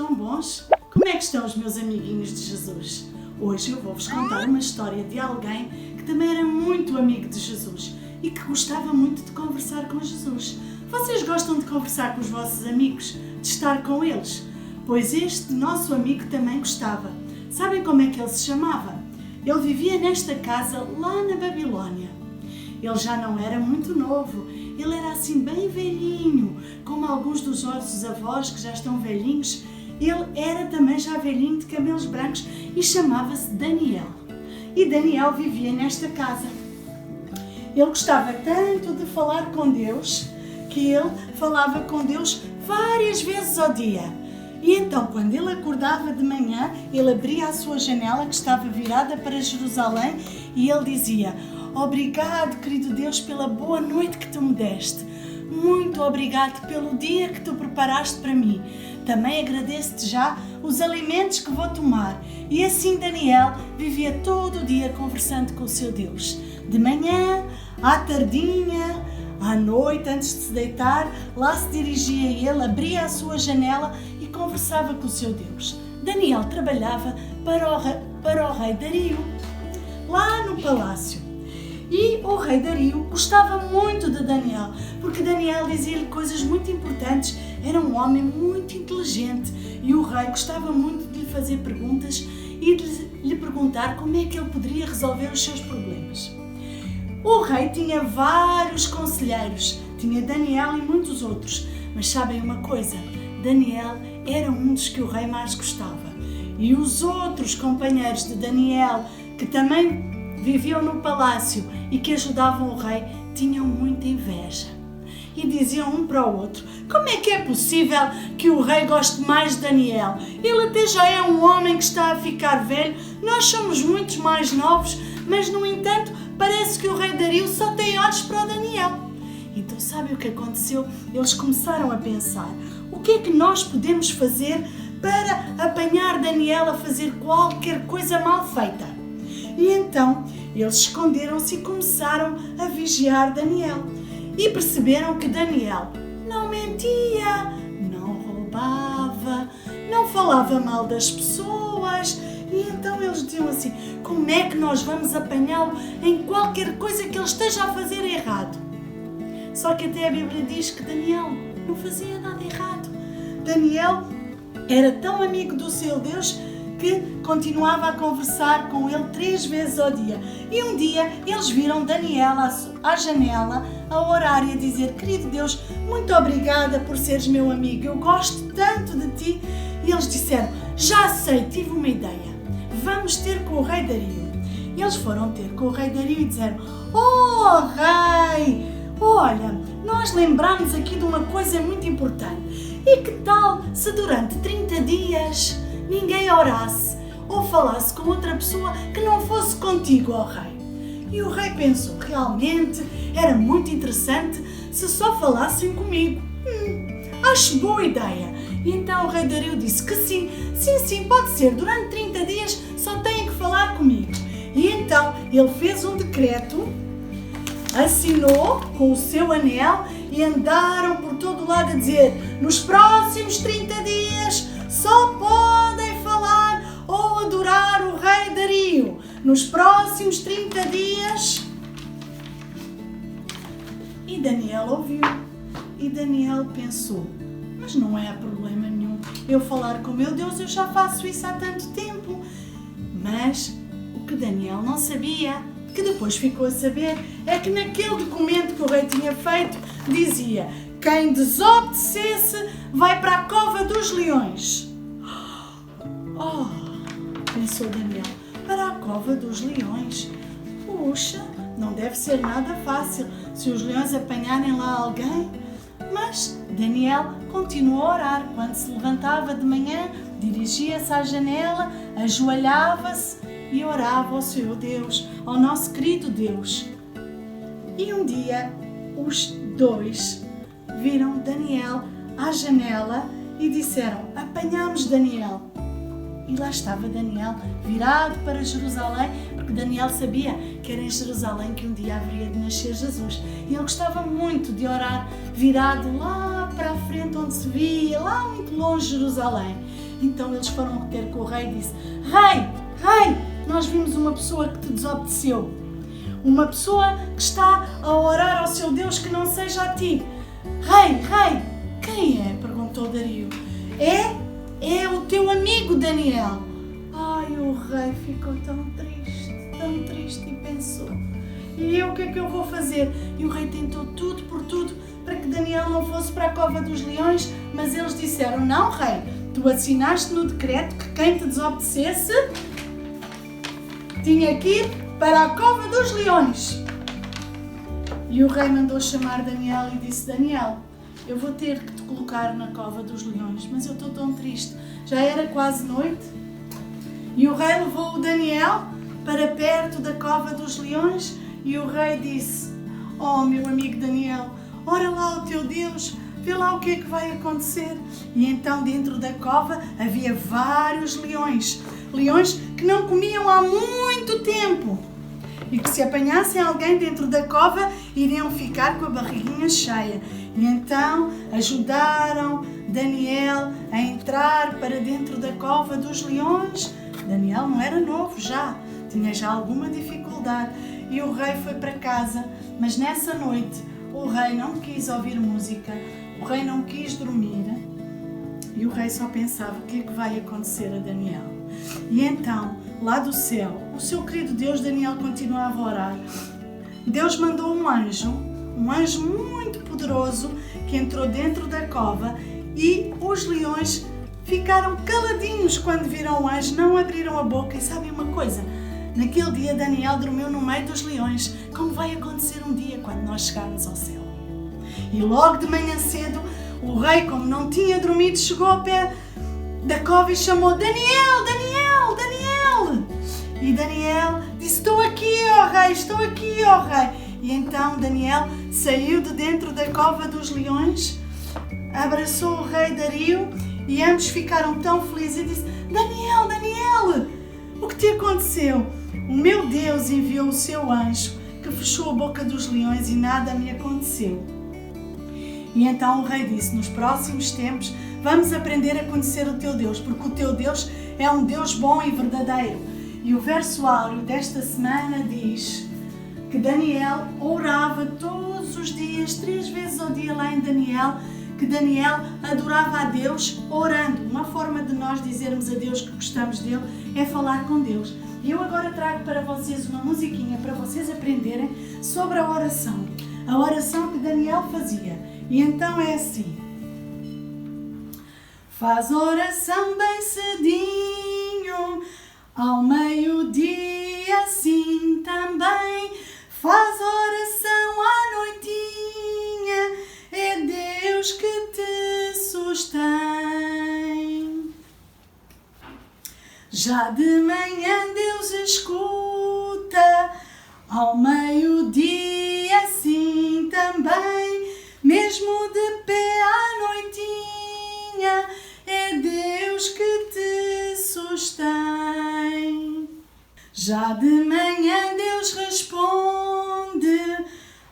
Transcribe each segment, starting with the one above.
tão bons? Como é que estão os meus amiguinhos de Jesus? Hoje eu vou-vos contar uma história de alguém que também era muito amigo de Jesus e que gostava muito de conversar com Jesus. Vocês gostam de conversar com os vossos amigos? De estar com eles? Pois este nosso amigo também gostava. Sabem como é que ele se chamava? Ele vivia nesta casa lá na Babilónia. Ele já não era muito novo, ele era assim bem velhinho, como alguns dos nossos avós que já estão velhinhos. Ele era também já velhinho de cabelos brancos e chamava-se Daniel. E Daniel vivia nesta casa. Ele gostava tanto de falar com Deus que ele falava com Deus várias vezes ao dia. E então, quando ele acordava de manhã, ele abria a sua janela que estava virada para Jerusalém e ele dizia: "Obrigado, querido Deus, pela boa noite que tu me deste. Muito obrigado pelo dia que tu preparaste para mim. Também agradeço-te já os alimentos que vou tomar." E assim Daniel vivia todo o dia conversando com o seu Deus. De manhã, à tardinha, à noite, antes de se deitar, lá se dirigia ele, abria a sua janela e conversava com o seu Deus. Daniel trabalhava para o rei Dario, lá no palácio. E o rei Dario gostava muito de Daniel, porque Daniel dizia-lhe coisas muito importantes, era um homem muito inteligente e o rei gostava muito de lhe fazer perguntas e de lhe perguntar como é que ele poderia resolver os seus problemas. O rei tinha vários conselheiros, tinha Daniel e muitos outros, mas sabem uma coisa? Daniel era um dos que o rei mais gostava. E os outros companheiros de Daniel, que também viviam no palácio e que ajudavam o rei, tinham muita inveja. E diziam um para o outro: "Como é que é possível que o rei goste mais de Daniel? Ele até já é um homem que está a ficar velho, nós somos muito mais novos, mas no entanto parece que o rei Dario só tem olhos para o Daniel." Então sabe o que aconteceu? Eles começaram a pensar: o que é que nós podemos fazer para apanhar Daniel a fazer qualquer coisa mal feita? E então eles esconderam-se e começaram a vigiar Daniel. E perceberam que Daniel não mentia, não roubava, não falava mal das pessoas. E então eles diziam assim: como é que nós vamos apanhá-lo em qualquer coisa que ele esteja a fazer errado? Só que até a Bíblia diz que Daniel não fazia nada errado. Daniel era tão amigo do seu Deus que continuava a conversar com ele 3 vezes ao dia. E um dia eles viram Daniel à janela a orar e a dizer: "Querido Deus, muito obrigada por seres meu amigo, eu gosto tanto de ti." E eles disseram: "Já sei, tive uma ideia, vamos ter com o rei Dario." E eles foram ter com o rei Dario e disseram: "Oh rei, olha, nós lembramos aqui de uma coisa muito importante. E que tal se durante 30 dias ninguém orasse ou falasse com outra pessoa que não fosse contigo, ó rei?" E o rei pensou: realmente era muito interessante se só falassem comigo. Acho boa ideia. E então o rei Dario disse que sim, pode ser, durante 30 dias só têm que falar comigo. E então ele fez um decreto, assinou com o seu anel e andaram por todo o lado a dizer: "Nos próximos 30 dias só podem falar ou adorar o rei Dario. Nos próximos 30 dias." E Daniel ouviu. E Daniel pensou: mas não é problema nenhum eu falar com o meu Deus, eu já faço isso há tanto tempo. Mas o que Daniel não sabia, que depois ficou a saber, é que naquele documento que o rei tinha feito dizia: "Quem desobedecesse vai para a cova dos leões." Oh, pensou Daniel, para a cova dos leões? Puxa, não deve ser nada fácil se os leões apanharem lá alguém. Mas Daniel continuou a orar. Quando se levantava de manhã, dirigia-se à janela, ajoelhava-se e orava ao seu Deus, ao nosso querido Deus. E um dia os dois viram Daniel à janela e disseram: "Apanhamos Daniel." E lá estava Daniel virado para Jerusalém, porque Daniel sabia que era em Jerusalém que um dia haveria de nascer Jesus. E ele gostava muito de orar virado lá para a frente onde se via, lá muito longe Jerusalém. Então eles foram ter com o rei e disse: Rei, nós vimos uma pessoa que te desobedeceu. Uma pessoa que está a orar ao seu Deus que não seja a ti. Rei, quem é? Perguntou Dario. É o teu amigo Daniel. Ai, o rei ficou tão triste e pensou: e eu o que é que eu vou fazer? E o rei tentou tudo por tudo para que Daniel não fosse para a cova dos leões, mas eles disseram: não, rei, tu assinaste no decreto que quem te desobedecesse tinha que ir para a cova dos leões. E o rei mandou chamar Daniel e disse: Daniel, eu vou ter que te colocar na cova dos leões, mas eu estou tão triste. Já era quase noite. E o rei levou o Daniel para perto da cova dos leões e o rei disse: oh, meu amigo Daniel, ora lá o teu Deus, vê lá o que é que vai acontecer. E então dentro da cova havia vários leões que não comiam há muito tempo e que se apanhassem alguém dentro da cova iriam ficar com a barriguinha cheia. E então ajudaram Daniel a entrar para dentro da cova dos leões. Daniel não era novo já, tinha já alguma dificuldade e o rei foi para casa, mas nessa noite o rei não quis ouvir música, o rei não quis dormir e o rei só pensava: o que é que vai acontecer a Daniel? E então, lá do céu, o seu querido Deus, Daniel continuava a orar. Deus mandou um anjo muito poderoso que entrou dentro da cova e os leões ficaram caladinhos quando viram o anjo, não abriram a boca. E sabem uma coisa? Naquele dia Daniel dormiu no meio dos leões, como vai acontecer um dia quando nós chegarmos ao céu. E logo de manhã cedo, o rei, como não tinha dormido, chegou ao pé da cova e chamou: Daniel, Daniel, Daniel! E Daniel disse: estou aqui, ó rei, estou aqui, ó rei. E então Daniel saiu de dentro da cova dos leões, abraçou o rei Dario e ambos ficaram tão felizes e disse: Daniel, Daniel, o que te aconteceu? O meu Deus enviou o seu anjo que fechou a boca dos leões e nada me aconteceu. E então o rei disse: nos próximos tempos vamos aprender a conhecer o teu Deus, porque o teu Deus é um Deus bom e verdadeiro. E o verso áureo desta semana diz que Daniel orava todos os dias, 3 vezes ao dia lá em Daniel, que Daniel adorava a Deus orando. Uma forma de nós dizermos a Deus que gostamos dele é falar com Deus. E eu agora trago para vocês uma musiquinha para vocês aprenderem sobre a oração que Daniel fazia. E então é assim: faz oração bem cedinho, ao meio-dia assim também, faz oração à noitinha, é Deus que te sustém. Já de manhã Deus escuta, ao meio-dia assim também, mesmo de pé à noitinha, é Deus que te sustém. Já de manhã Deus responde,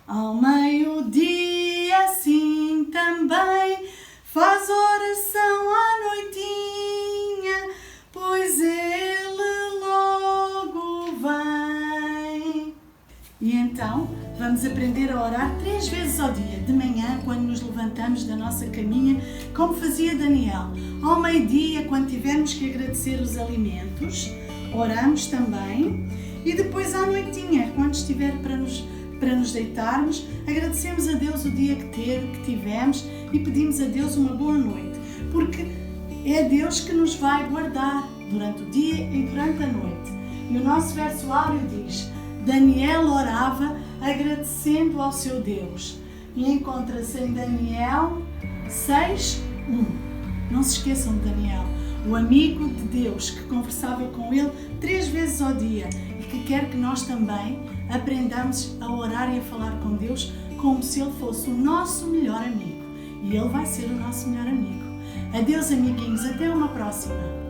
ao meio-dia assim também, faz oração à noitinha, pois Ele logo vem. E então vamos aprender a orar 3 vezes ao dia, de manhã quando nos levantamos da nossa caminha, como fazia Daniel. Ao meio-dia, quando tivermos que agradecer os alimentos, oramos também. E depois à noitinha, quando estiver para nos deitarmos, agradecemos a Deus o dia que tivemos e pedimos a Deus uma boa noite, porque é Deus que nos vai guardar durante o dia e durante a noite. E o nosso verso áureo diz: Daniel orava agradecendo ao seu Deus. E encontra-se em Daniel 6:1. Não se esqueçam de Daniel, o amigo de Deus que conversava com ele 3 vezes ao dia e que quer que nós também aprendamos a orar e a falar com Deus como se Ele fosse o nosso melhor amigo. E Ele vai ser o nosso melhor amigo. Adeus, amiguinhos, até uma próxima!